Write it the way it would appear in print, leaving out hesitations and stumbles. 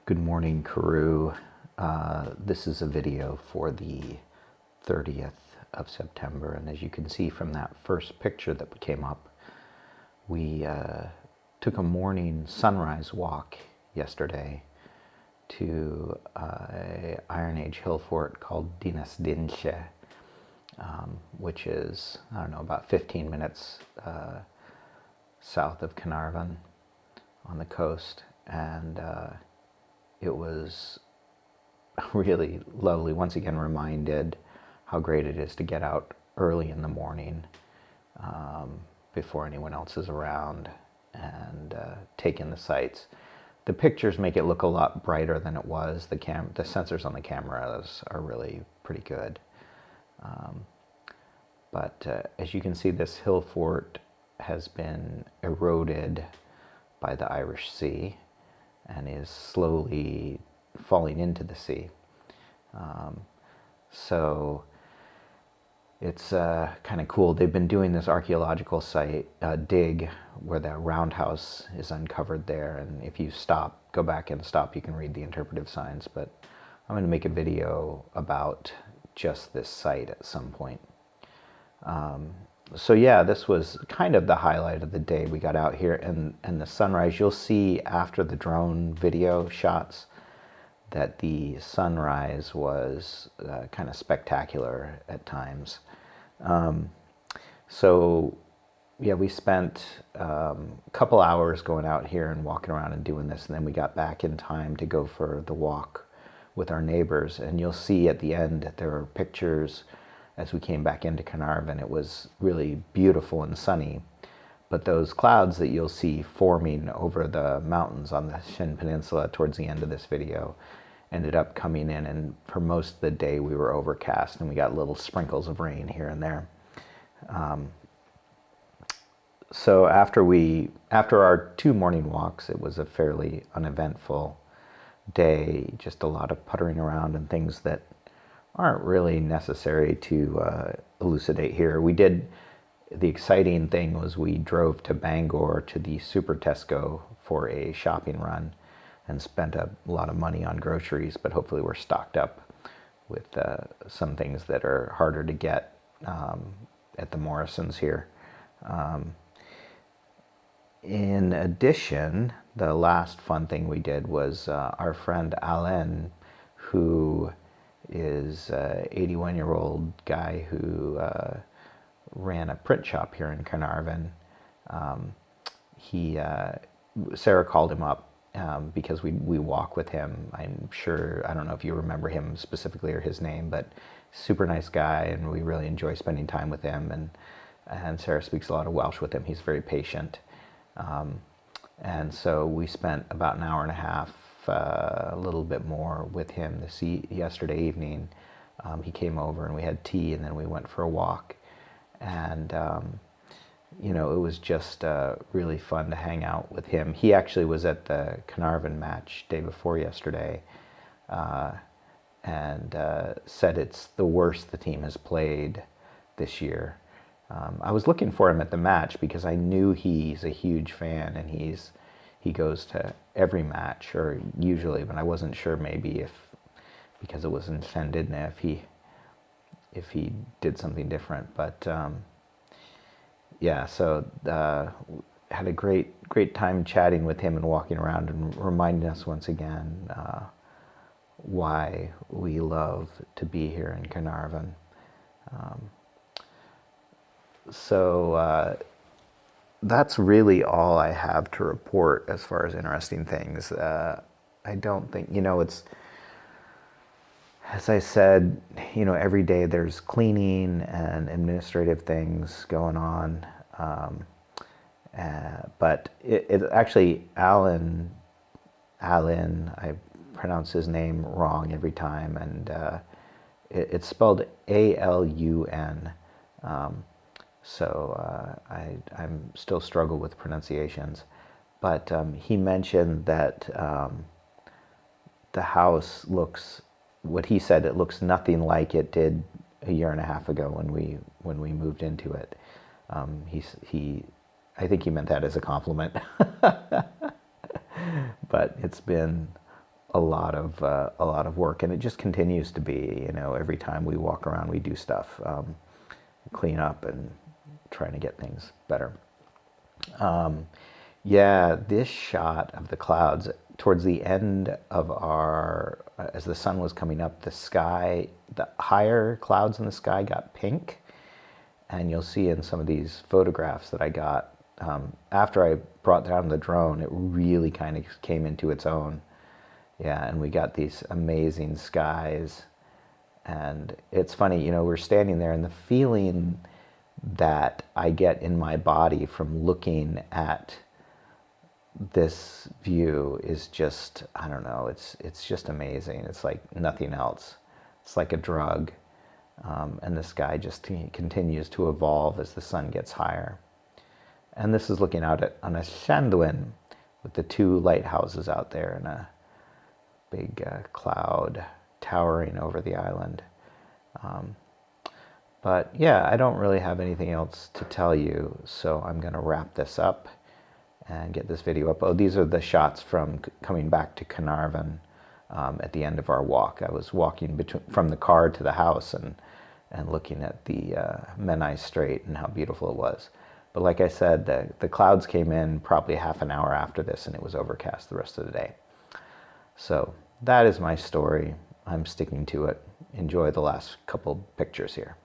Good morning, Karoo. This is a video for the 30th of September, and as you can see from that first picture that came up, we took a morning sunrise walk yesterday to a Iron Age hill fort called Dinas Dinche, which is, I don't know, about 15 minutes south of Carnarvon on the coast, and it was really lovely. Once again, reminded how great it is to get out early in the morning before anyone else is around and take in the sights. The pictures make it look a lot brighter than it was. The sensors on the cameras are really pretty good. But as you can see, this hill fort has been eroded by the Irish Sea and is slowly falling into the sea. So it's kind of cool. They've been doing this archaeological site dig where the roundhouse is uncovered there, and if you go back and stop, you can read the interpretive signs. But I'm going to make a video about just this site at some point. So yeah, this was kind of the highlight of the day. We got out here and the sunrise. You'll see after the drone video shots that the sunrise was kind of spectacular at times. So yeah, we spent a couple hours going out here and walking around and doing this, and then we got back in time to go for the walk with our neighbors. And you'll see at the end that there are pictures as we came back into Carnarvon. It was really beautiful and sunny, but those clouds that you'll see forming over the mountains on the Shin Peninsula towards the end of this video ended up coming in, and for most of the day we were overcast and we got little sprinkles of rain here and there. So after our 2 morning walks, it was a fairly uneventful day, just a lot of puttering around and things that aren't really necessary to elucidate here. The exciting thing was we drove to Bangor to the Super Tesco for a shopping run and spent a lot of money on groceries, but hopefully we're stocked up with some things that are harder to get at the Morrisons here. In addition, the last fun thing we did was our friend Alain, who is an 81-year-old guy who ran a print shop here in Carnarvon. Sarah called him up because we walk with him. I'm sure, I don't know if you remember him specifically or his name, but super nice guy, and we really enjoy spending time with him. And Sarah speaks a lot of Welsh with him. He's very patient. And so we spent about an hour and a half, a little bit more with him yesterday evening. He came over and we had tea, and then we went for a walk. And you know, it was just really fun to hang out with him. He actually was at the Carnarvon match day before yesterday, and said it's the worst the team has played this year. I was looking for him at the match because I knew he's a huge fan, and he goes to every match, or usually, but I wasn't sure maybe because it was in Llandudno, if he did something different. But yeah, so had a great time chatting with him and walking around and reminding us once again why we love to be here in Carnarvon. So that's really all I have to report as far as interesting things. I don't think, it's, as I said, every day there's cleaning and administrative things going on. But it actually, Alan, I pronounce his name wrong every time, and it's spelled A-L-U-N. So I'm still struggle with pronunciations, but he mentioned that the house looks, what he said, it looks nothing like it did a year and a half ago when we moved into it. I think he meant that as a compliment, but it's been a lot of work, and it just continues to be. You know, every time we walk around, we do stuff, clean up, and trying to get things better. Yeah, this shot of the clouds towards the end of our, as the sun was coming up, the sky, the higher clouds in the sky got pink, and you'll see in some of these photographs that I got after I brought down the drone, it really kind of came into its own. Yeah, and we got these amazing skies. And it's funny, you know, we're standing there, and the feeling that I get in my body from looking at this view is just, I don't know, it's just amazing. It's like nothing else. It's like a drug. And the sky just continues to evolve as the sun gets higher. And this is looking out on a Shandwin with the two lighthouses out there and a big cloud towering over the island. But yeah, I don't really have anything else to tell you, so I'm going to wrap this up and get this video up. Oh, these are the shots from coming back to Carnarvon at the end of our walk. I was walking from the car to the house and looking at the Menai Strait and how beautiful it was. But like I said, the clouds came in probably half an hour after this, and it was overcast the rest of the day. So that is my story. I'm sticking to it. Enjoy the last couple pictures here.